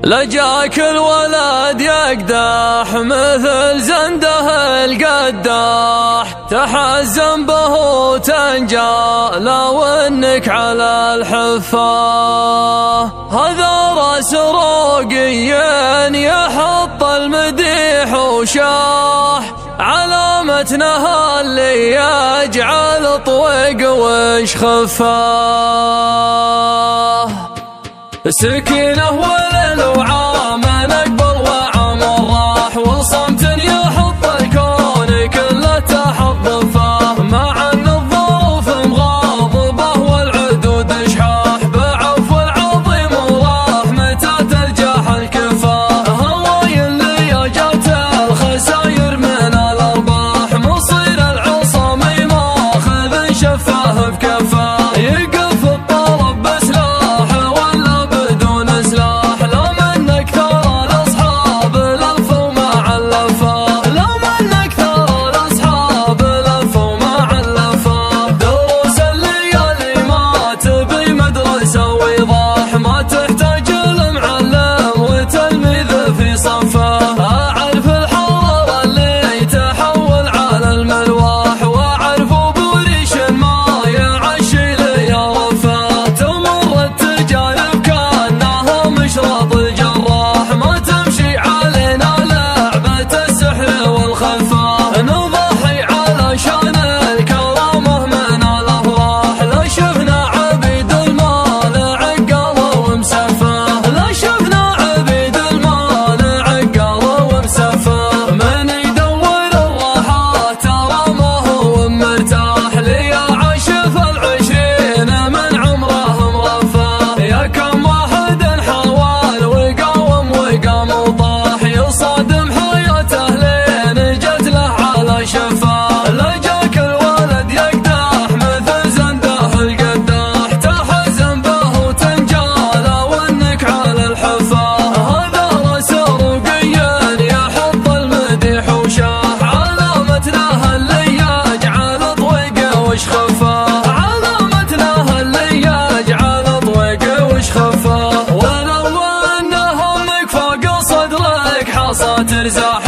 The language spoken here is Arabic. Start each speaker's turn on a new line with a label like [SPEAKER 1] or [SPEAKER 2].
[SPEAKER 1] لجاك الولد يقدح مثل زنده القداح، تحزن به وتنجى لو انك على الحفاه. هذا راس رقي يحط المديح وشاح، علامتنا اللي يجعل طوق وش خفاه. سكينه وللوعام نقبل وعمر راح، وصمت يحط الكون كله تحت ضفاه. مع ان الظروف مغاضبه والعدود شحاح، بعفو العظيم ورحمته ترجح الكفاه. هواي اللي جات الخساير من الارباح، مصير العصامي ماخذ شفاه بكفاه. يقف الطلب بسلاح ولا بدون سلاح، لو منك ترى الاصحاب لف وما علفاه. لو منك ترى الاصحاب لف وما علفاه. دروس الليالي ما تبي مدرسه ويضاح، ما تحتاج المعلم وتلميذ في صفاه. اعرف الحراره اللي تحول على الملواح، واعرف بوريش ما يعشي لي رفاه. تمر التجارب كانها مشرط الجراح، ما تمشي علينا لعبه السحر والخفاه. نضحي علشان الكرامه من الافراح، لا شفنا عبيد المال عقله ومسفاه. لا شفنا عبيد المال عقله ومسفاه. من يدور الراحه ترى ما هو مرتاح، لي عاشف العشرين من عمره مرفاه. يا كم واحد حاول وقاوم وقام وطاح، يصادم حياته لين جت له على شفاه. لجاك الولد يقدح مثل زنده القداح، تحزن به وتنجى لو انك على الحفاه. هذا راس رقي يحط المديح وشاح، علامتنا اللي يجعل طويق وش خفاه. علامتنا اللي يجعل طويق وش خفاه. ولو ان همك فوق صدرك حصى ترزاح،